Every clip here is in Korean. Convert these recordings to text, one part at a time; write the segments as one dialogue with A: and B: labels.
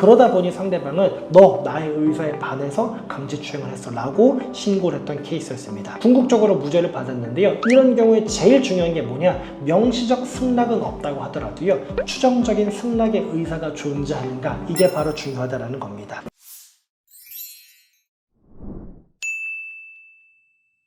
A: 그러다 보니 상대방은 너 나의 의사에 반해서 강제추행을 했어 라고 신고를 했던 케이스였습니다. 궁극적으로 무죄를 받았는데요. 이런 경우에 제일 중요한 게 뭐냐, 명시적 승낙은 없다고 하더라도요 추정적인 승낙의 의사가 존재하는가, 이게 바로 중요하다라는 겁니다.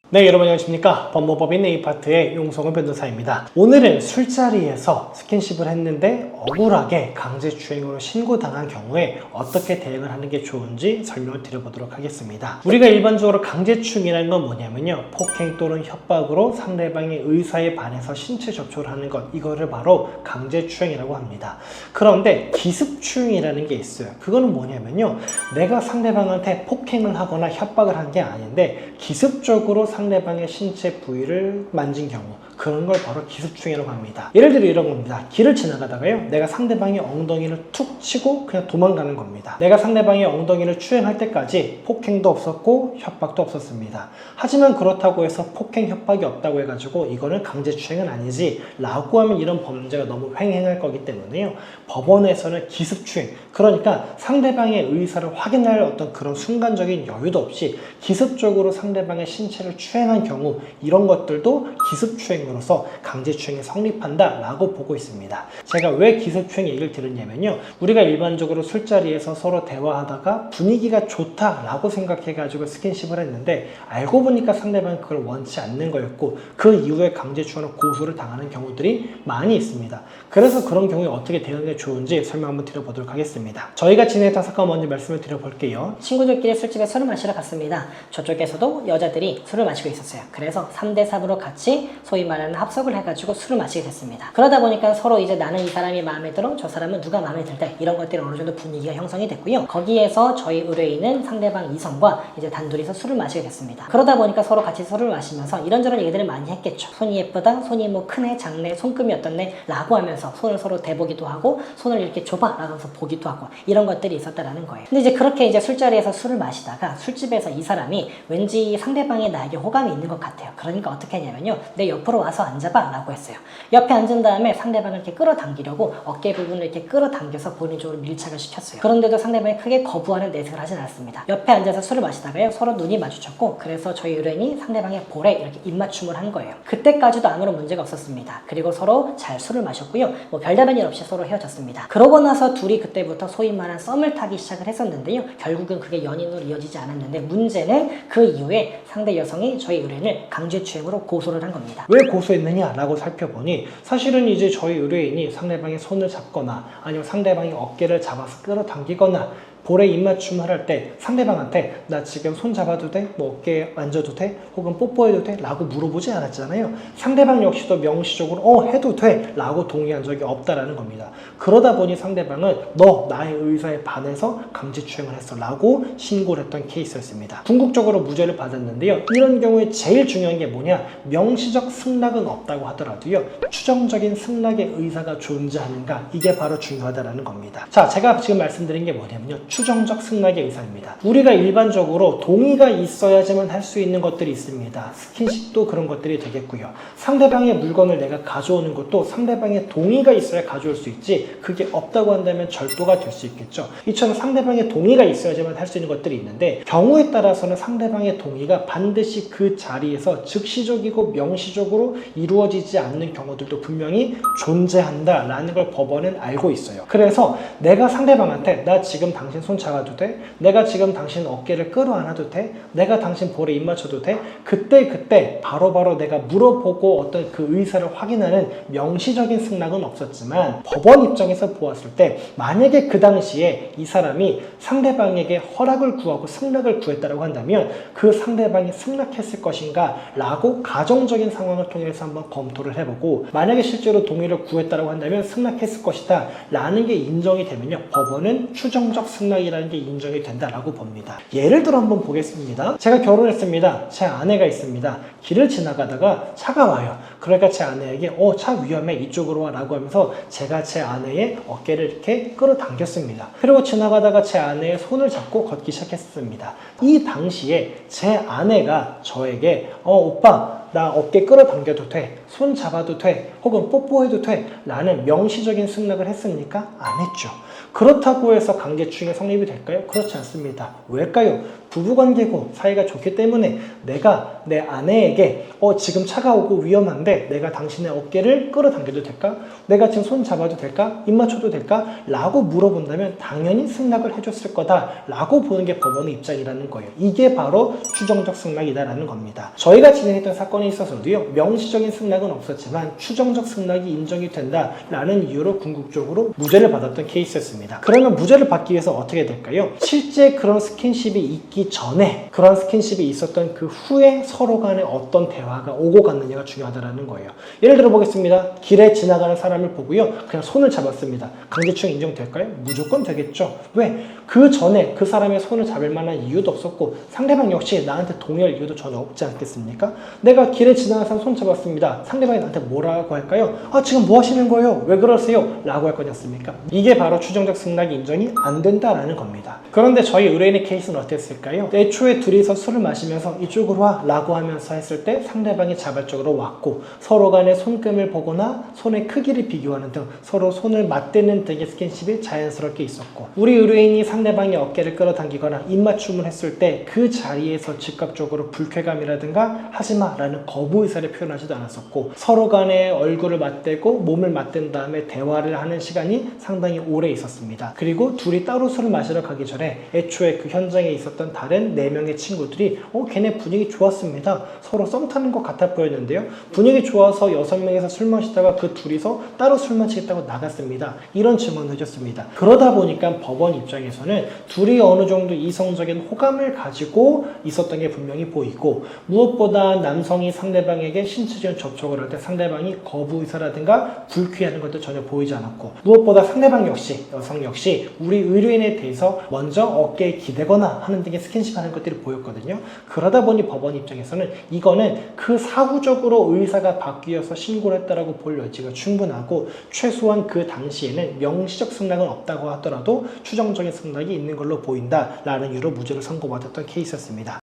A: 네, 여러분 안녕하십니까. 법무법인 A파트의 용성훈 변호사입니다. 오늘은 술자리에서 스킨십을 했는데 억울하게 강제추행으로 신고당한 경우에 어떻게 대응을 하는 게 좋은지 설명을 드려보도록 하겠습니다. 우리가 일반적으로 강제추행이라는 건 뭐냐면요, 폭행 또는 협박으로 상대방의 의사에 반해서 신체 접촉을 하는 것, 이거를 바로 강제추행이라고 합니다. 그런데 기습추행이라는 게 있어요. 그거는 뭐냐면요, 내가 상대방한테 폭행을 하거나 협박을 한 게 아닌데 기습적으로 상대방의 신체 부위를 만진 경우, 그런 걸 바로 기습추행이라고 합니다. 예를 들어 이런 겁니다. 길을 지나가다가요, 내가 상대방의 엉덩이를 툭 치고 그냥 도망가는 겁니다. 내가 상대방의 엉덩이를 추행할 때까지 폭행도 없었고 협박도 없었습니다. 하지만 그렇다고 해서 폭행 협박이 없다고 해가지고 이거는 강제추행은 아니지 라고 하면 이런 범죄가 너무 횡행할 거기 때문에요, 법원에서는 기습추행, 그러니까 상대방의 의사를 확인할 어떤 그런 순간적인 여유도 없이 기습적으로 상대방의 신체를 추행한 경우, 이런 것들도 기습추행으로서 강제추행이 성립한다 라고 보고 있습니다. 제가 왜 기습추행 얘기를 들었냐면요, 우리가 일반적으로 술자리에서 서로 대화하다가 분위기가 좋다 라고 생각해 가지고 스킨십을 했는데 알고 보니까 상대방은 그걸 원치 않는 거였고, 그 이후에 강제추행으로 고소를 당하는 경우들이 많이 있습니다. 그래서 그런 경우에 어떻게 대응하는 게 좋은지 설명 한번 드려보도록 하겠습니다. 저희가 진행했던 사건 먼저 말씀을 드려볼게요.
B: 친구들끼리 술집에 술을 마시러 갔습니다. 저쪽에서도 여자들이 술을 마시고 있었어요. 그래서 3대3으로 같이 소위 말하는 합석을 해가지고 술을 마시게 됐습니다. 그러다 보니까 서로 이제 나는 이 사람이 마음에 들어, 저 사람은 누가 마음에 들 때, 이런 것들이 어느 정도 분위기가 형성이 됐고요. 거기에서 저희 의뢰인은 상대방 이성과 이제 단둘이서 술을 마시게 됐습니다. 그러다 보니까 서로 같이 술을 마시면서 이런저런 얘기들을 많이 했겠죠. 손이 예쁘다, 손이 뭐 크네, 작네, 손금이 어떻네 라고 하면서 손을 서로 대보기도 하고 손을 이렇게 줘봐 라면서 보기도 하고, 이런 것들이 있었다라는 거예요. 근데 이제 그렇게 이제 술자리에서 술을 마시다가 술집에서 이 사람이 왠지 상대방이 나에게 호감이 있는 것 같아요. 그러니까 어떻게 했냐면요, 내 옆으로 와서 앉아봐 라고 했어요. 옆에 앉은 다음에 상대방을 이렇게 끌어당기려고 어깨 부분을 이렇게 끌어당겨서 본인 쪽으로 밀착을 시켰어요. 그런데도 상대방이 크게 거부하는 내색을 하진 않았습니다. 옆에 앉아서 술을 마시다가요, 서로 눈이 마주쳤고, 그래서 저희 의뢰인이 상대방의 볼에 이렇게 입맞춤을 한 거예요. 그때까지도 아무런 문제가 없었습니다. 그리고 서로 잘 술을 마셨고요, 뭐 별다른 일 없이 서로 헤어졌습니다. 그러고 나서 둘이 그때부터 소위 말한 썸을 타기 시작을 했었는데요, 결국은 그게 연인으로 이어지지 않았는데, 문제는 그 이후에 상대 여성이 저희 의뢰인을 강제추행으로 고소를 한 겁니다.
A: 왜 고소했느냐 라고 살펴보니, 사실은 이제 저희 의뢰인이 상대방의 손을 잡거나 아니면 상대방의 어깨를 잡아서 끌어당기거나 볼에 입맞춤을 할 때 상대방한테 나 지금 손 잡아도 돼? 뭐 어깨 만져도 돼? 혹은 뽀뽀해도 돼? 라고 물어보지 않았잖아요. 상대방 역시도 명시적으로 해도 돼? 라고 동의한 적이 없다라는 겁니다. 그러다 보니 상대방은 너 나의 의사에 반해서 강제추행을 했어 라고 신고를 했던 케이스였습니다. 궁극적으로 무죄를 받았는데요, 이런 경우에 제일 중요한 게 뭐냐, 명시적 승낙은 없다고 하더라도요 추정적인 승낙의 의사가 존재하는가, 이게 바로 중요하다라는 겁니다. 자, 제가 지금 말씀드린 게 뭐냐면요, 추정적 승낙의 의사입니다. 우리가 일반적으로 동의가 있어야지만 할 수 있는 것들이 있습니다. 스킨십도 그런 것들이 되겠고요. 상대방의 물건을 내가 가져오는 것도 상대방의 동의가 있어야 가져올 수 있지, 그게 없다고 한다면 절도가 될 수 있겠죠. 이처럼 상대방의 동의가 있어야지만 할 수 있는 것들이 있는데, 경우에 따라서는 상대방의 동의가 반드시 그 자리에서 즉시적이고 명시적으로 이루어지지 않는 경우들도 분명히 존재한다라는 걸 법원은 알고 있어요. 그래서 내가 상대방한테 나 지금 당신 손 잡아도 돼? 내가 지금 당신 어깨를 끌어안아도 돼? 내가 당신 볼에 입 맞춰도 돼? 그때 바로바로 내가 물어보고 어떤 그 의사를 확인하는 명시적인 승낙은 없었지만, 법원 입장에서 보았을 때 만약에 그 당시에 이 사람이 상대방에게 허락을 구하고 승낙을 구했다고 한다면 그 상대방이 승낙했을 것인가 라고 가정적인 상황을 통해서 한번 검토를 해보고, 만약에 실제로 동의를 구했다고 한다면 승낙했을 것이다 라는 게 인정이 되면요, 법원은 추정적 승낙이라는 게 인정이 된다라고 봅니다. 예를 들어 한번 보겠습니다. 제가 결혼했습니다. 제 아내가 있습니다. 길을 지나가다가 차가 와요. 그러니까 제 아내에게 차 위험해, 이쪽으로 와 라고 하면서 제가 제 아내의 어깨를 이렇게 끌어당겼습니다. 그리고 지나가다가 제 아내의 손을 잡고 걷기 시작했습니다. 이 당시에 제 아내가 저에게 오빠 나 어깨 끌어당겨도 돼? 손 잡아도 돼? 혹은 뽀뽀해도 돼? 라는 명시적인 승낙을 했습니까? 안 했죠. 그렇다고 해서 강제추행이 성립이 될까요? 그렇지 않습니다. 왜일까요? 부부관계고 사이가 좋기 때문에 내가 내 아내에게 지금 차가우고 위험한데 내가 당신의 어깨를 끌어당겨도 될까? 내가 지금 손 잡아도 될까? 입 맞춰도 될까? 라고 물어본다면 당연히 승낙을 해줬을 거다 라고 보는 게 법원의 입장이라는 거예요. 이게 바로 추정적 승낙이다라는 겁니다. 저희가 진행했던 사건에 있어서도요, 명시적인 승낙은 없었지만 추정적 승낙이 인정이 된다라는 이유로 궁극적으로 무죄를 받았던 케이스였습니다. 그러면 무죄를 받기 위해서 어떻게 될까요? 실제 그런 스킨십이 있기 전에 그런 스킨십이 있었던 그 후에 서로 간에 어떤 대화가 오고 갔느냐가 중요하다는 거예요. 예를 들어 보겠습니다. 길에 지나가는 사람을 보고요, 그냥 손을 잡았습니다. 강제추행 인정될까요? 무조건 되겠죠. 왜? 그 전에 그 사람의 손을 잡을 만한 이유도 없었고 상대방 역시 나한테 동의할 이유도 전혀 없지 않겠습니까? 내가 길에 지나가는 사람 손 잡았습니다. 상대방이 나한테 뭐라고 할까요? 지금 뭐 하시는 거예요? 왜 그러세요? 라고 할 거지 않습니까? 이게 바로 추정적 승낙이 인정이 안 된다라는 겁니다. 그런데 저희 의뢰인의 케이스는 어땠을까요? 애초에 둘이서 술을 마시면서 이쪽으로 와 라고 하면서 했을 때 상대방이 자발적으로 왔고 서로 간의 손금을 보거나 손의 크기를 비교하는 등 서로 손을 맞대는 등의 스킨십이 자연스럽게 있었고, 우리 의뢰인이 상대방의 어깨를 끌어당기거나 입맞춤을 했을 때 그 자리에서 즉각적으로 불쾌감이라든가 하지마 라는 거부 의사를 표현하지도 않았었고, 서로 간에 얼굴을 맞대고 몸을 맞댄 다음에 대화를 하는 시간이 상당히 오래 있었습니다. 그리고 둘이 따로 술을 마시러 가기 전에 애초에 그 현장에 있었던 다른 4명의 친구들이 걔네 분위기 좋았습니다. 서로 썸 타는 것 같아 보였는데요. 분위기 좋아서 6명이서 술 마시다가 그 둘이서 따로 술 마시겠다고 나갔습니다. 이런 증언을 해줬습니다. 그러다 보니까 법원 입장에서는 둘이 어느 정도 이성적인 호감을 가지고 있었던 게 분명히 보이고, 무엇보다 남성이 상대방에게 신체적인 접촉을 할 때 상대방이 거부 의사라든가 불쾌해하는 것도 전혀 보이지 않았고, 무엇보다 상대방 역시, 여성 역시 우리 의뢰인에 대해서 먼저 어깨에 기대거나 하는 등의 스킨십 하는 것들이 보였거든요. 그러다 보니 법원 입장에서는 이거는 그 사후적으로 의사가 바뀌어서 신고를 했다라고 볼 여지가 충분하고, 최소한 그 당시에는 명시적 승낙은 없다고 하더라도 추정적인 승낙이 있는 걸로 보인다라는 이유로 무죄를 선고받았던 케이스였습니다.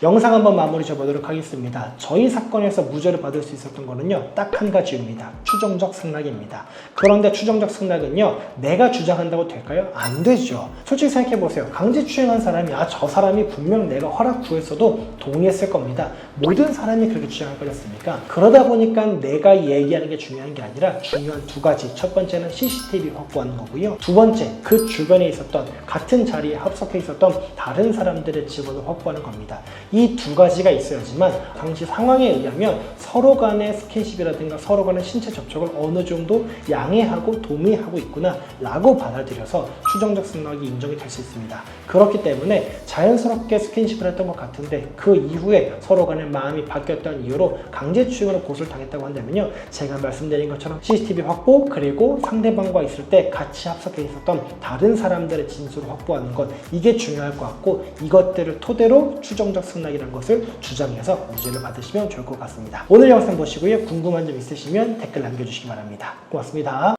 A: 영상 한번 마무리 줘보도록 하겠습니다. 저희 사건에서 무죄를 받을 수 있었던 거는요, 딱 한 가지입니다. 추정적 승낙입니다. 그런데 추정적 승낙은요, 내가 주장한다고 될까요? 안 되죠. 솔직히 생각해보세요. 강제추행한 사람이 저 사람이 분명 내가 허락 구했어도 동의했을 겁니다. 모든 사람이 그렇게 주장할 거였습니까? 그러다 보니까 내가 얘기하는 게 중요한 게 아니라 중요한 2가지. 첫 번째는 CCTV 확보하는 거고요. 두 번째, 그 주변에 있었던, 같은 자리에 합석해 있었던 다른 사람들의 지원을 확보하는 겁니다. 이 2가지가 있어야지만 당시 상황에 의하면 서로 간의 스킨십이라든가 서로 간의 신체 접촉을 어느 정도 양해하고 동의하고 있구나 라고 받아들여서 추정적 승낙이 인정이 될 수 있습니다. 그렇기 때문에 자연스럽게 스킨십을 했던 것 같은데 그 이후에 서로 간의 마음이 바뀌었던 이유로 강제추행으로 고소를 당했다고 한다면요, 제가 말씀드린 것처럼 CCTV 확보, 그리고 상대방과 있을 때 같이 합석해 있었던 다른 사람들의 진술을 확보하는 것, 이게 중요할 것 같고, 이것들을 토대로 추정적 승낙이라는 것을 주장해서 무죄를 받으시면 좋을 것 같습니다. 오늘 영상 보시고요, 궁금한 점 있으시면 댓글 남겨주시기 바랍니다. 고맙습니다.